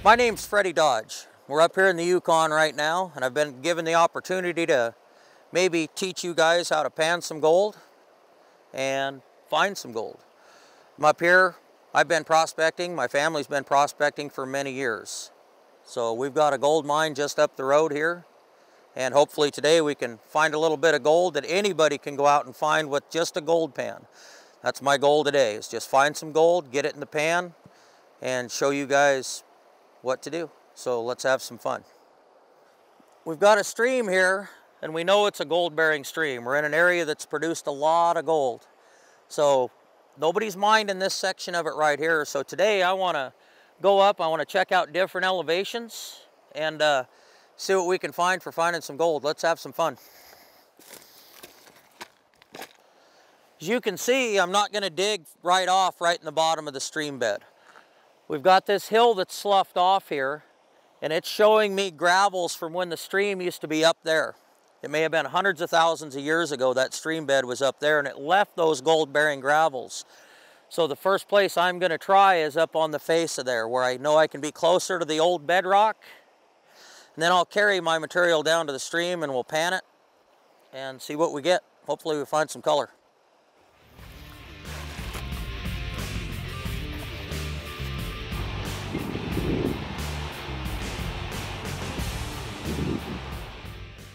My name's Freddy Dodge. We're up here in the Yukon right now, and I've been given the opportunity to maybe teach you guys how to pan some gold and find some gold. I'm up here, I've been prospecting, my family's been prospecting for many years. So we've got a gold mine just up the road here, and hopefully today we can find a little bit of gold that anybody can go out and find with just a gold pan. That's my goal today, is just find some gold, get it in the pan, and show you guys what to do. So let's have some fun. We've got a stream here, and we know it's a gold-bearing stream. We're in an area that's produced a lot of gold. So nobody's mined in this section of it right here. So today I want to go up, I want to check out different elevations and see what we can find for finding some gold. Let's have some fun. As you can see, I'm not going to dig right off right in the bottom of the stream bed. We've got this hill that's sloughed off here, and it's showing me gravels from when the stream used to be up there. It may have been hundreds of thousands of years ago that stream bed was up there, and it left those gold-bearing gravels. So the first place I'm going to try is up on the face of there, where I know I can be closer to the old bedrock. And then I'll carry my material down to the stream and we'll pan it and see what we get. Hopefully we find some color.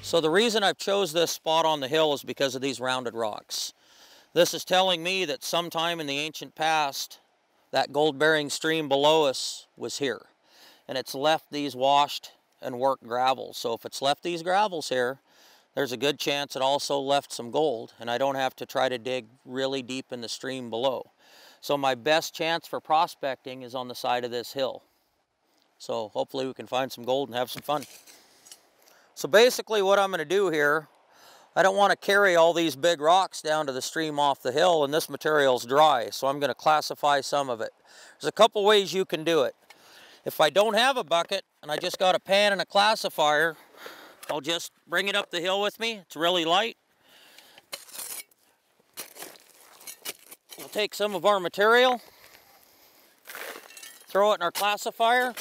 So the reason I've chose this spot on the hill is because of these rounded rocks. This is telling me that sometime in the ancient past, that gold-bearing stream below us was here. And it's left these washed and worked gravels. So if it's left these gravels here, there's a good chance it also left some gold, and I don't have to try to dig really deep in the stream below. So my best chance for prospecting is on the side of this hill. So hopefully we can find some gold and have some fun. So basically what I'm going to do here, I don't want to carry all these big rocks down to the stream off the hill, and this material's dry, so I'm going to classify some of it. There's a couple ways you can do it. If I don't have a bucket and I just got a pan and a classifier, I'll just bring it up the hill with me. It's really light. We'll take some of our material, throw it in our classifier,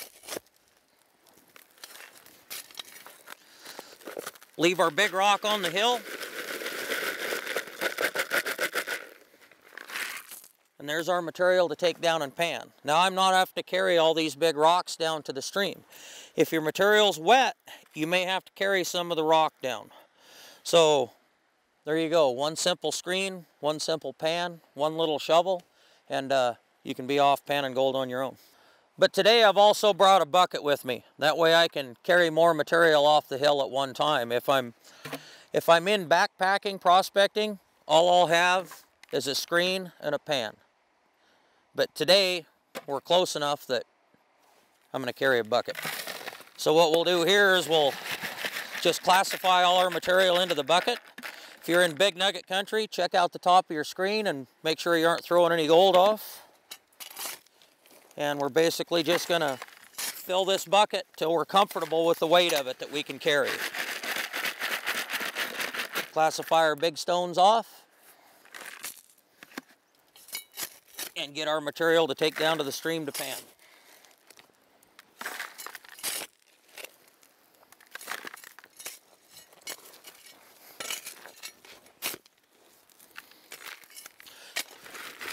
leave our big rock on the hill, and there's our material to take down and pan. Now I'm not have to carry all these big rocks down to the stream. If your material's wet, you may have to carry some of the rock down. So there you go, one simple screen, one simple pan, one little shovel, and you can be off panning gold on your own. But today I've also brought a bucket with me. That way I can carry more material off the hill at one time. If I'm in backpacking, prospecting, all I'll have is a screen and a pan. But today we're close enough that I'm going to carry a bucket. So what we'll do here is we'll just classify all our material into the bucket. If you're in big nugget country, check out the top of your screen and make sure you aren't throwing any gold off. And we're basically just going to fill this bucket till we're comfortable with the weight of it that we can carry. Classify our big stones off and get our material to take down to the stream to pan.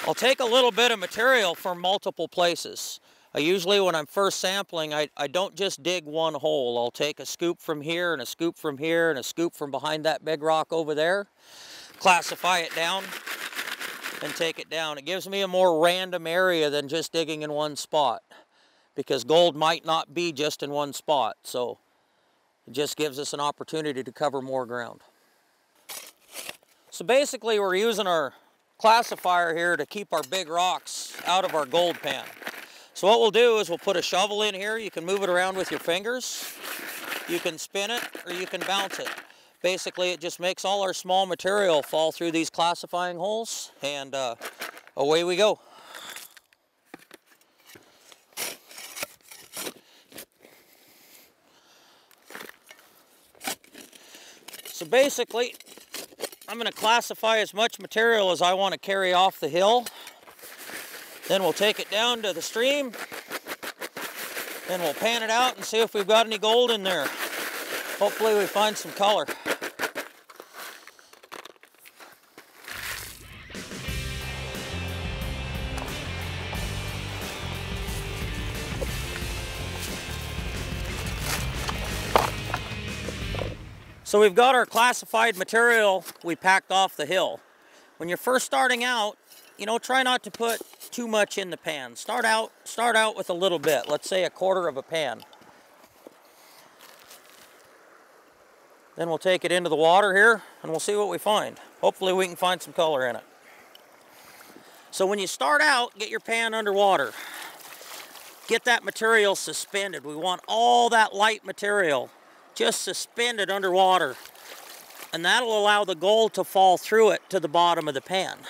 I'll take a little bit of material from multiple places. Usually when I'm first sampling, I don't just dig one hole. I'll take a scoop from here and a scoop from here and a scoop from behind that big rock over there, classify it down, and take it down. It gives me a more random area than just digging in one spot, because gold might not be just in one spot. So it just gives us an opportunity to cover more ground. So basically we're using our classifier here to keep our big rocks out of our gold pan. So what we'll do is we'll put a shovel in here. You can move it around with your fingers, you can spin it, or you can bounce it. Basically it just makes all our small material fall through these classifying holes, and away we go. So basically I'm going to classify as much material as I want to carry off the hill. Then we'll take it down to the stream Then we'll pan it out and see if we've got any gold in there. Hopefully we find some color. So we've got our classified material we packed off the hill. When you're first starting out, you know, try not to put too much in the pan. Start out with a little bit. Let's say 1/4 of a pan. Then we'll take it into the water here and we'll see what we find. Hopefully we can find some color in it. So when you start out, get your pan underwater. Get that material suspended. We want all that light material just suspended underwater. And that'll allow the gold to fall through it to the bottom of the pan.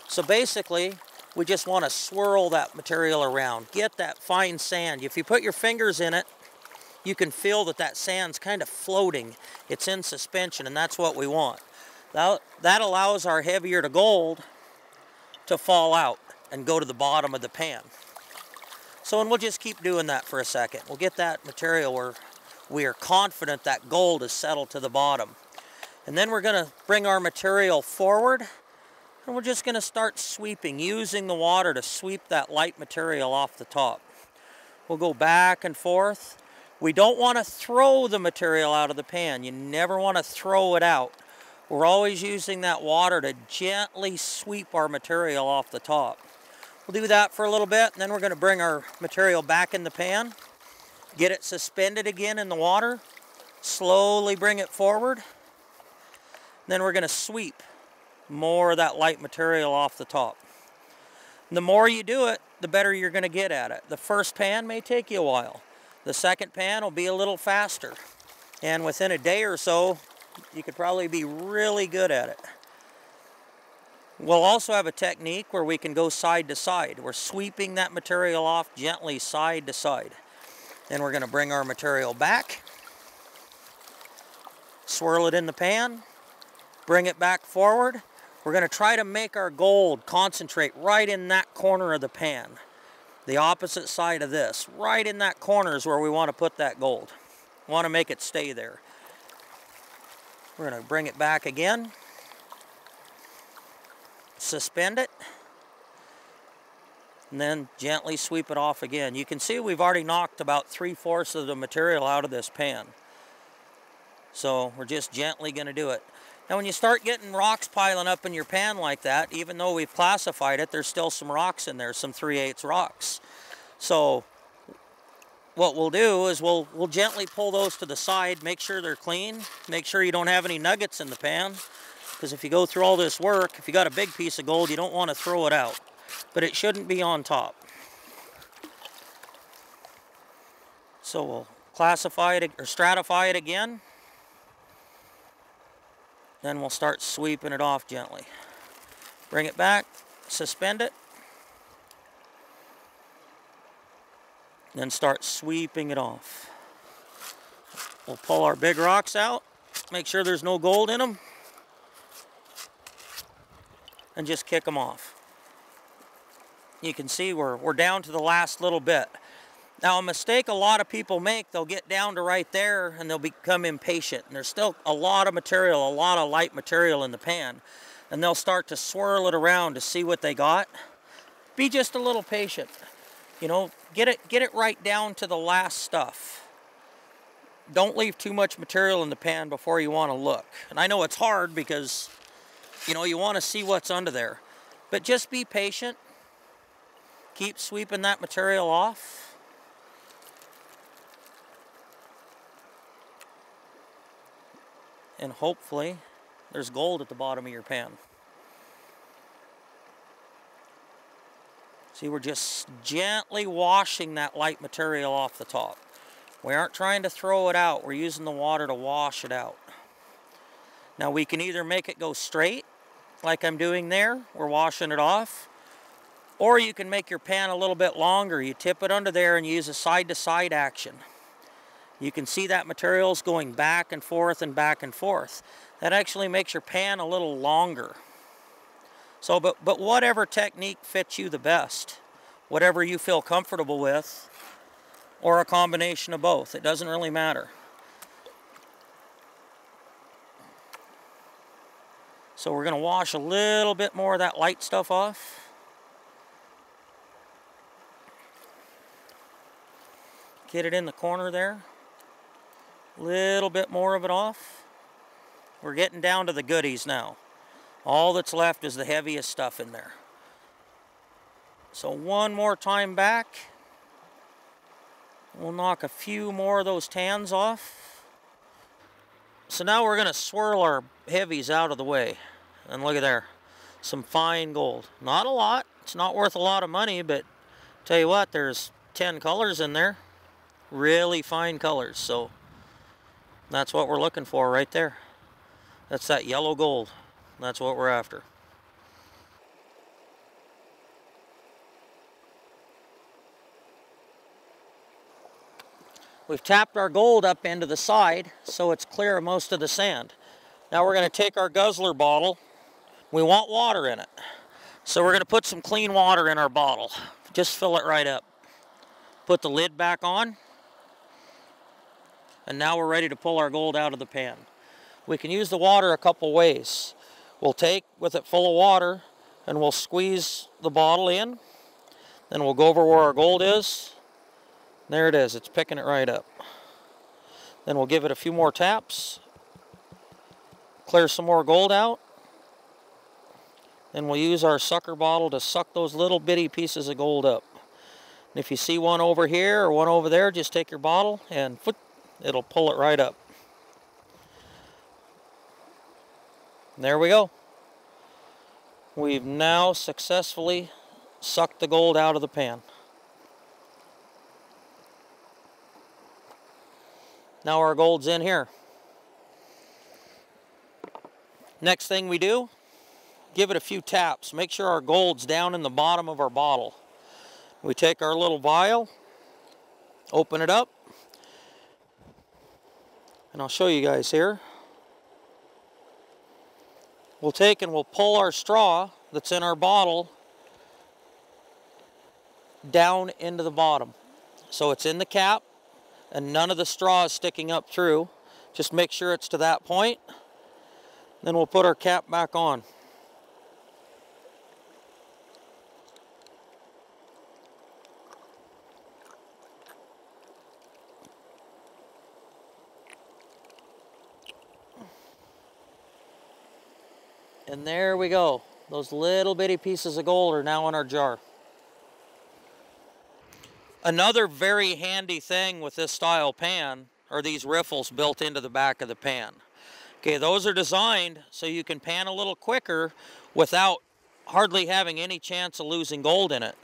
So basically, we just want to swirl that material around. Get that fine sand. If you put your fingers in it, you can feel that that sand's kind of floating. It's in suspension, and that's what we want. That allows our heavier to gold to fall out and go to the bottom of the pan. So, and we'll just keep doing that for a second. We'll get that material where we are confident that gold is settled to the bottom. And then we're going to bring our material forward, and we're just going to start sweeping, using the water to sweep that light material off the top. We'll go back and forth. We don't want to throw the material out of the pan. You never want to throw it out. We're always using that water to gently sweep our material off the top. We'll do that for a little bit, and then we're going to bring our material back in the pan, get it suspended again in the water, slowly bring it forward. Then we're going to sweep more of that light material off the top. And the more you do it, the better you're going to get at it. The first pan may take you a while. The second pan will be a little faster. And within a day or so, you could probably be really good at it. We'll also have a technique where we can go side to side. We're sweeping that material off gently side to side. Then we're going to bring our material back, swirl it in the pan, bring it back forward. We're going to try to make our gold concentrate right in that corner of the pan. The opposite side of this. Right in that corner is where we want to put that gold. We want to make it stay there. We're going to bring it back again. Suspend it. And then gently sweep it off again. You can see we've already knocked about 3/4 of the material out of this pan. So we're just gently going to do it. Now when you start getting rocks piling up in your pan like that, even though we've classified it, there's still some rocks in there, some 3/8 rocks. So what we'll do is we'll gently pull those to the side, make sure they're clean, make sure you don't have any nuggets in the pan. Because if you go through all this work, if you got a big piece of gold, you don't want to throw it out. But it shouldn't be on top. So we'll classify it or stratify it again. Then we'll start sweeping it off gently. Bring it back, suspend it. Then start sweeping it off. We'll pull our big rocks out, make sure there's no gold in them, and just kick them off. You can see we're down to the last little bit. Now a mistake a lot of people make, they'll get down to right there and they'll become impatient. And there's still a lot of material, a lot of light material in the pan. And they'll start to swirl it around to see what they got. Be just a little patient. You know, get it right down to the last stuff. Don't leave too much material in the pan before you want to look. And I know it's hard because, you know, you want to see what's under there. But just be patient. Keep sweeping that material off. And hopefully there's gold at the bottom of your pan. See, we're just gently washing that light material off the top. We aren't trying to throw it out. We're using the water to wash it out. Now we can either make it go straight, like I'm doing there. We're washing it off. Or you can make your pan a little bit longer. You tip it under there and use a side-to-side action. You can see that material's going back and forth and back and forth. That actually makes your pan a little longer. So, but whatever technique fits you the best, whatever you feel comfortable with, or a combination of both. It doesn't really matter. So we're going to wash a little bit more of that light stuff off. Get it in the corner there. A little bit more of it off. We're getting down to the goodies now. All that's left is the heaviest stuff in there. So one more time back. We'll knock a few more of those tans off. So now we're going to swirl our heavies out of the way. And look at there. Some fine gold. Not a lot. It's not worth a lot of money, but tell you what, there's 10 colors in there. Really fine colors. So that's what we're looking for right there. That's that yellow gold. That's what we're after. We've tapped our gold up into the side so it's clear of most of the sand. Now we're going to take our Guzzler bottle. We want water in it. So we're going to put some clean water in our bottle. Just fill it right up. Put the lid back on. And now we're ready to pull our gold out of the pan. We can use the water a couple ways. We'll take with it full of water and we'll squeeze the bottle in. Then we'll go over where our gold is. There it is, it's picking it right up. Then we'll give it a few more taps. Clear some more gold out. Then we'll use our sucker bottle to suck those little bitty pieces of gold up. And if you see one over here or one over there, just take your bottle and it'll pull it right up. And there we go. We've now successfully sucked the gold out of the pan. Now our gold's in here. Next thing we do, give it a few taps. Make sure our gold's down in the bottom of our bottle. We take our little vial, open it up, and I'll show you guys here. We'll take and we'll pull our straw that's in our bottle down into the bottom. So it's in the cap and none of the straw is sticking up through. Just make sure it's to that point. Then we'll put our cap back on. And there we go. Those little bitty pieces of gold are now in our jar. Another very handy thing with this style pan are these riffles built into the back of the pan. Okay, those are designed so you can pan a little quicker without hardly having any chance of losing gold in it.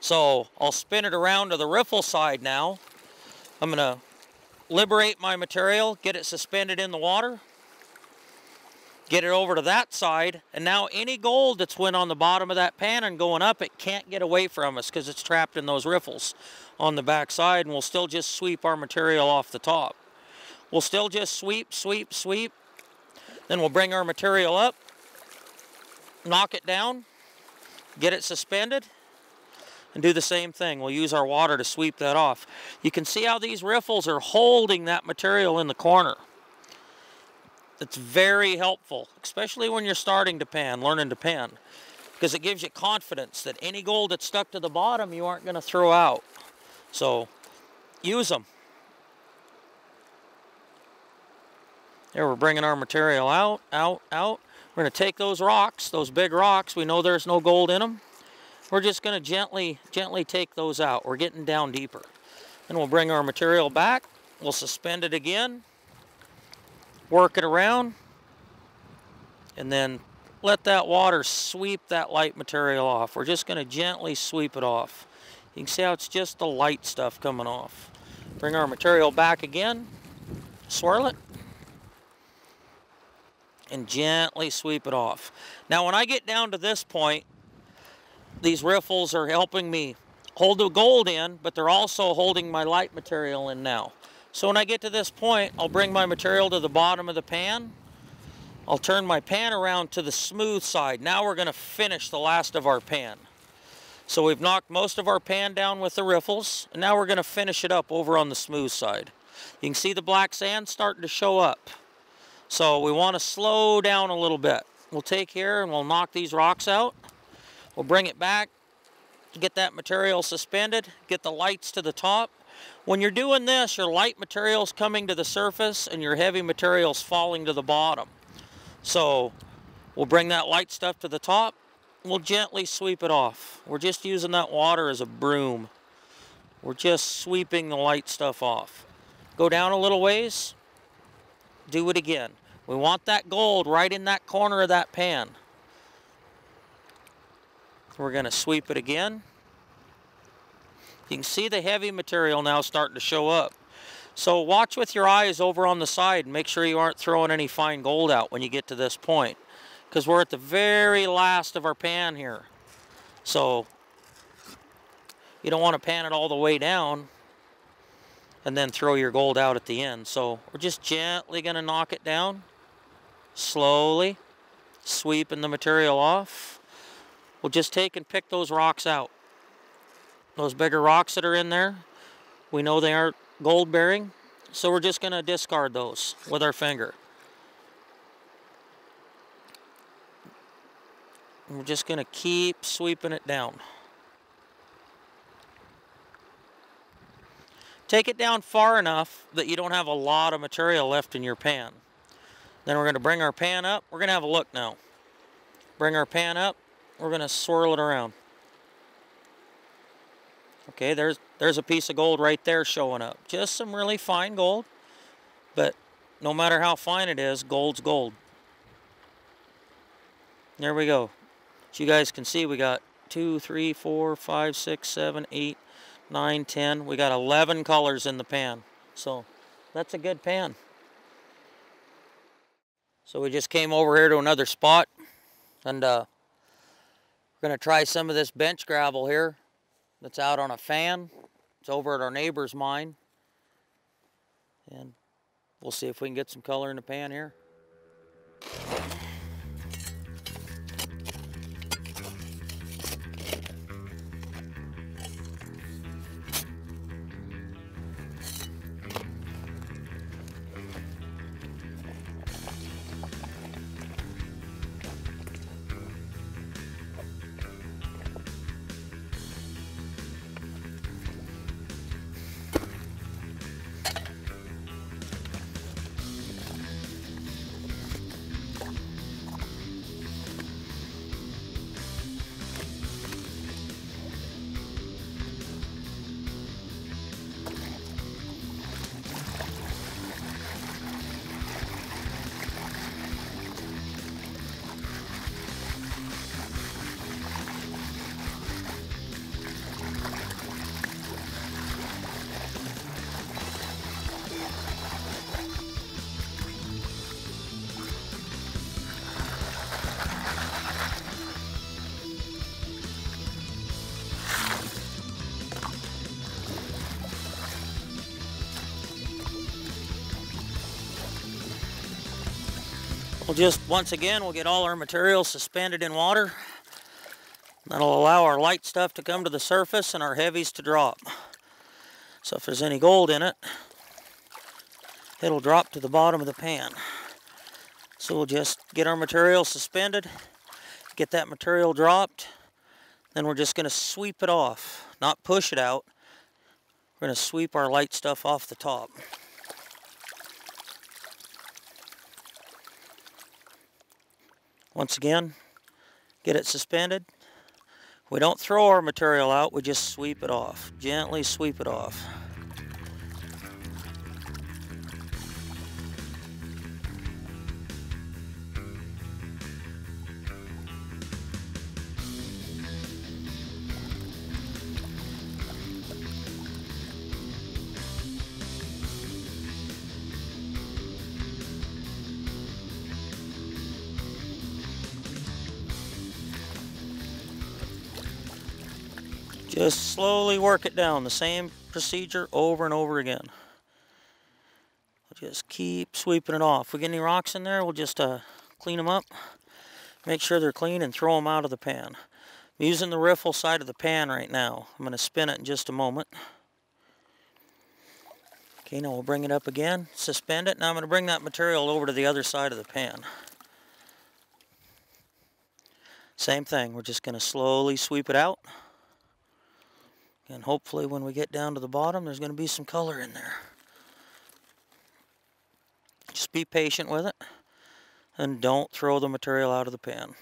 So I'll spin it around to the riffle side now. I'm going to liberate my material, get it suspended in the water, get it over to that side, and now any gold that's went on the bottom of that pan and going up, it can't get away from us because it's trapped in those riffles on the back side, and we'll still just sweep our material off the top. We'll still just sweep, sweep, sweep. Then we'll bring our material up, knock it down, get it suspended, and do the same thing. We'll use our water to sweep that off. You can see how these riffles are holding that material in the corner. It's very helpful, especially when you're starting to pan, learning to pan, because it gives you confidence that any gold that's stuck to the bottom you aren't going to throw out. So use them. There, we're bringing our material out, out, out. We're going to take those rocks, those big rocks. We know there's no gold in them. We're just going to gently take those out. We're getting down deeper. Then we'll bring our material back. We'll suspend it again. Work it around. And then let that water sweep that light material off. We're just going to gently sweep it off. You can see how it's just the light stuff coming off. Bring our material back again. Swirl it. And gently sweep it off. Now when I get down to this point, these riffles are helping me hold the gold in, but they're also holding my light material in now. So when I get to this point, I'll bring my material to the bottom of the pan. I'll turn my pan around to the smooth side. Now we're going to finish the last of our pan. So we've knocked most of our pan down with the riffles, and now we're going to finish it up over on the smooth side. You can see the black sand starting to show up. So we want to slow down a little bit. We'll take here and we'll knock these rocks out. We'll bring it back, get that material suspended, get the lights to the top. When you're doing this, your light material's coming to the surface and your heavy material's falling to the bottom. So we'll bring that light stuff to the top. We'll gently sweep it off. We're just using that water as a broom. We're just sweeping the light stuff off. Go down a little ways. Do it again. We want that gold right in that corner of that pan. We're going to sweep it again. You can see the heavy material now starting to show up. So watch with your eyes over on the side and make sure you aren't throwing any fine gold out when you get to this point, because we're at the very last of our pan here. So you don't want to pan it all the way down and then throw your gold out at the end. So we're just gently going to knock it down, slowly sweeping the material off. We'll just take and pick those rocks out. Those bigger rocks that are in there, we know they aren't gold bearing, so we're just going to discard those with our finger. And we're just going to keep sweeping it down. Take it down far enough that you don't have a lot of material left in your pan. Then we're going to bring our pan up. We're going to have a look now. Bring our pan up. We're going to swirl it around. Okay, there's a piece of gold right there showing up. Just some really fine gold, but no matter how fine it is, gold's gold. There we go. As you guys can see, we got 2, 3, 4, 5, 6, 7, 8, 9, 10. We got 11 colors in the pan. So that's a good pan. So we just came over here to another spot, and we're going to try some of this bench gravel here that's out on a fan. It's over at our neighbor's mine. And we'll see if we can get some color in the pan here. We'll just, once again, we'll get all our material suspended in water. That'll allow our light stuff to come to the surface and our heavies to drop. So if there's any gold in it, it'll drop to the bottom of the pan. So we'll just get our material suspended, get that material dropped, then we're just going to sweep it off, not push it out. We're going to sweep our light stuff off the top. Once again, get it suspended. We don't throw our material out, we just sweep it off. Gently sweep it off. Just slowly work it down, the same procedure over and over again. Just keep sweeping it off. If we get any rocks in there, we'll just clean them up, make sure they're clean, and throw them out of the pan. I'm using the riffle side of the pan right now. I'm going to spin it in just a moment. Okay, now we'll bring it up again, suspend it. Now I'm going to bring that material over to the other side of the pan. Same thing, we're just going to slowly sweep it out. And hopefully when we get down to the bottom, there's going to be some color in there. Just be patient with it. And don't throw the material out of the pan.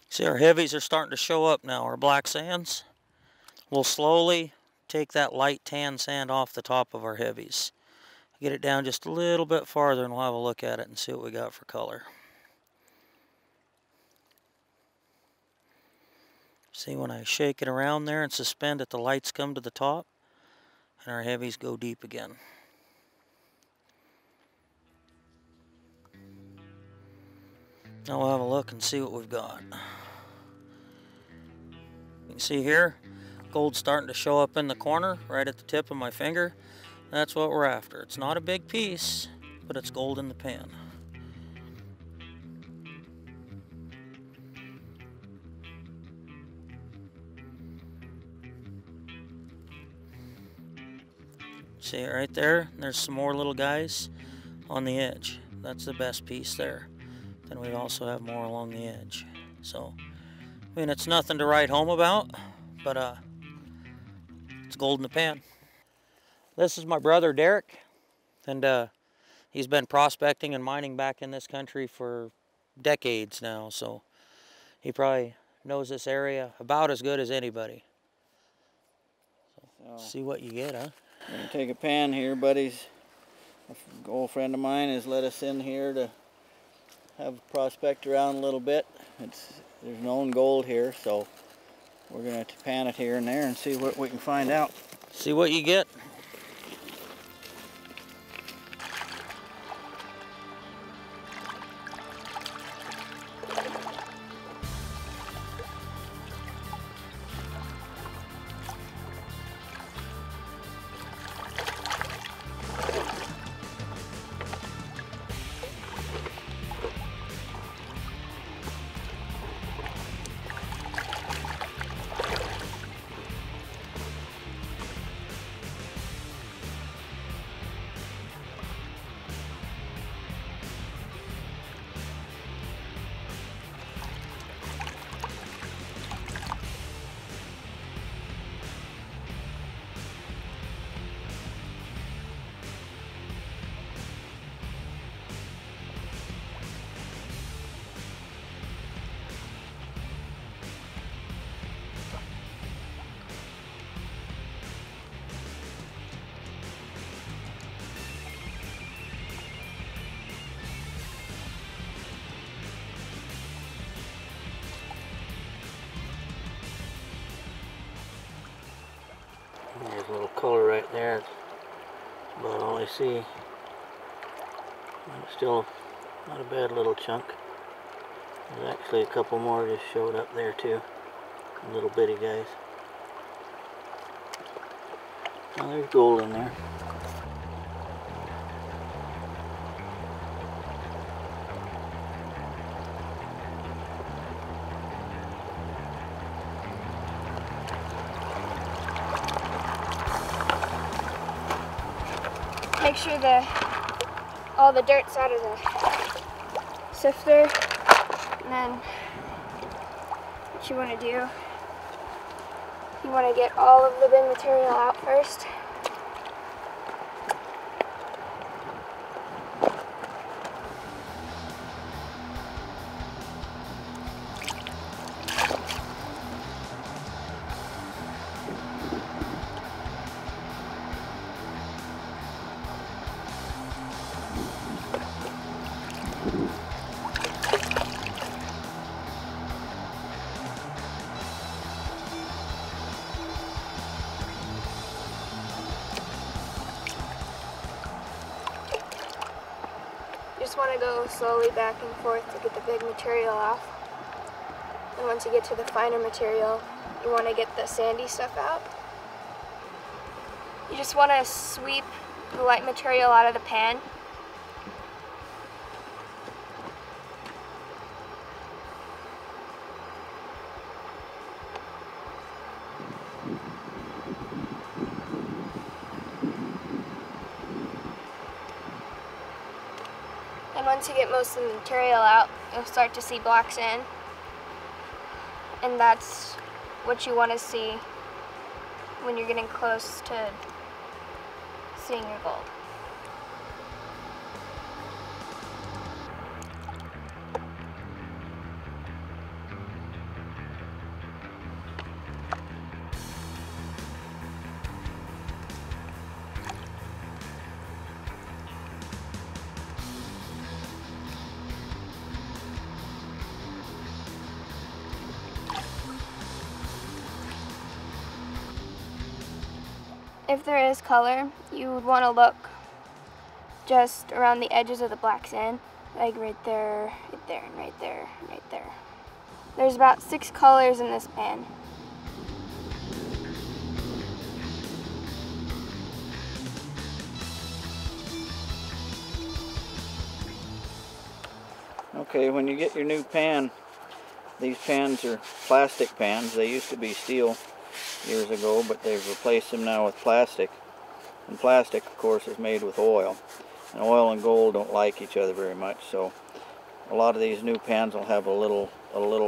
See, our heavies are starting to show up now, our black sands. We'll slowly take that light tan sand off the top of our heavies. Get it down just a little bit farther and we'll have a look at it and see what we got for color. See, when I shake it around there and suspend it, the lights come to the top and our heavies go deep again. Now we'll have a look and see what we've got. You can see here, gold's starting to show up in the corner, right at the tip of my finger. That's what we're after. It's not a big piece, but it's gold in the pan. See it right there? There's some more little guys on the edge. That's the best piece there. Then we also have more along the edge. So, I mean, it's nothing to write home about, but it's gold in the pan. This is my brother Derek, and he's been prospecting and mining back in this country for decades now, so he probably knows this area about as good as anybody. So, see what you get, huh? I'm going to take a pan here, buddies. An old friend of mine has let us in here to have a prospect around a little bit. There's known gold here, so we're going to pan it here and there and see what we can find out. See what you get. There's a little color right there. That's about all I see. Still not a bad little chunk. There's actually a couple more just showed up there too. Little bitty guys. Well, there's gold in there. Make sure all the dirt's out of the sifter, and then what you want to do, you want to get all of the big material out first. You just want to go slowly back and forth to get the big material off. And once you get to the finer material, you want to get the sandy stuff out. You just want to sweep the light material out of the pan. And once you get most of the material out, you'll start to see black sand. And that's what you want to see when you're getting close to seeing your gold. If there is color, you would want to look just around the edges of the black sand, like right there, right there, and right there, right there. There's about 6 colors in this pan. Okay, when you get your new pan, these pans are plastic pans. They used to be steel years ago, but they've replaced them now with plastic. And plastic, of course, is made with oil. And oil and gold don't like each other very much, so a lot of these new pans will have a little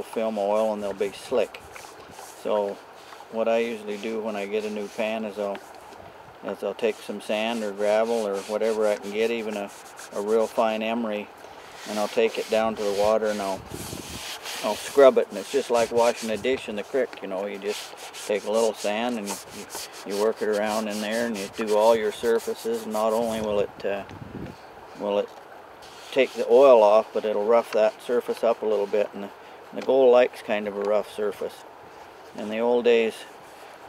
film oil, and they'll be slick. So what I usually do when I get a new pan is I'll take some sand or gravel or whatever I can get, even a real fine emery, and I'll take it down to the water and I'll scrub it, and it's just like washing a dish in the creek. You know, you just take a little sand and you work it around in there, and you do all your surfaces. And not only will it take the oil off, but it'll rough that surface up a little bit. And the gold likes kind of a rough surface. In the old days,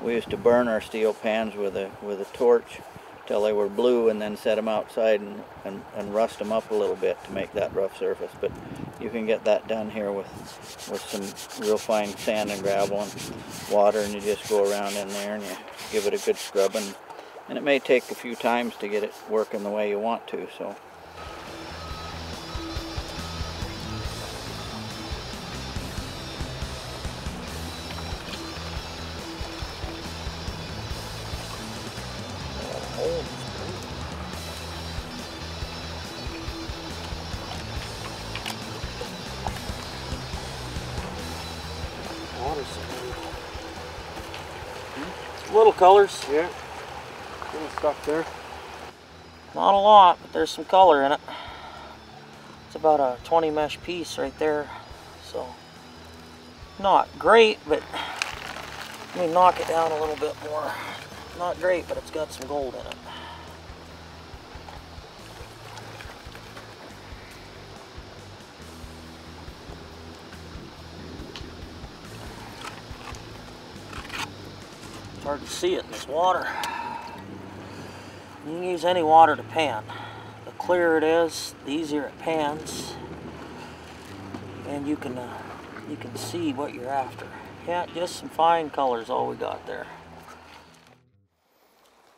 we used to burn our steel pans with a torch till they were blue, and then set them outside and rust them up a little bit to make that rough surface. But you can get that done here with some real fine sand and gravel and water, and you just go around in there and you give it a good scrubbing. And it may take a few times to get it working the way you want to. So. Little colors. Yeah. Little stuff there. Not a lot, but there's some color in it. It's about a 20 mesh piece right there. So, not great, but let me knock it down a little bit more. Not great, but it's got some gold in it. It's hard to see it in this water. You can use any water to pan. The clearer it is, the easier it pans, and you can see what you're after. Yeah, just some fine colors, all we got there.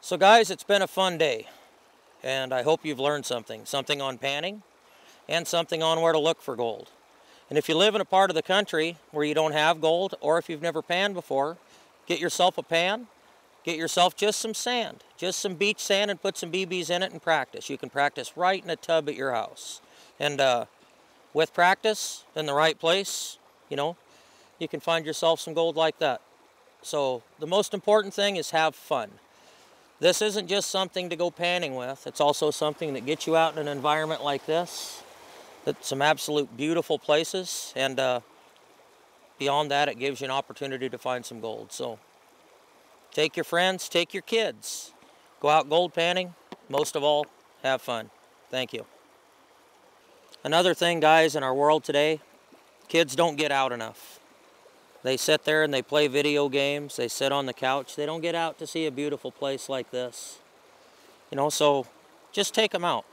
So guys, it's been a fun day, and I hope you've learned something on panning, and something on where to look for gold. And if you live in a part of the country where you don't have gold, or if you've never panned before, get yourself a pan, get yourself just some sand, just some beach sand, and put some BBs in it and practice. You can practice right in a tub at your house. And with practice in the right place, you know, you can find yourself some gold like that. So the most important thing is have fun. This isn't just something to go panning with. It's also something that gets you out in an environment like this. That's some absolute beautiful places. And beyond that, it gives you an opportunity to find some gold. So take your friends, take your kids. Go out gold panning. Most of all, have fun. Thank you. Another thing, guys, in our world today, kids don't get out enough. They sit there and they play video games. They sit on the couch. They don't get out to see a beautiful place like this. You know, so just take them out.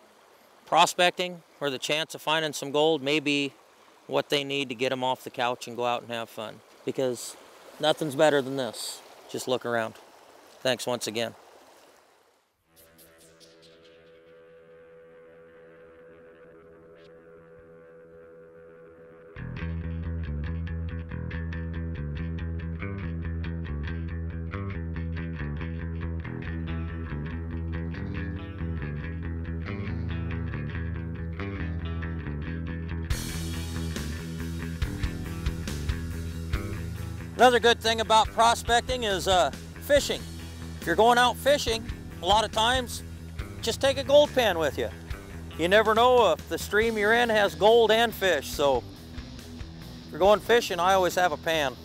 Prospecting, or the chance of finding some gold, may be what they need to get them off the couch and go out and have fun. Because nothing's better than this. Just look around. Thanks once again. Another good thing about prospecting is fishing. If you're going out fishing, a lot of times, just take a gold pan with you. You never know if the stream you're in has gold and fish, so if you're going fishing, I always have a pan.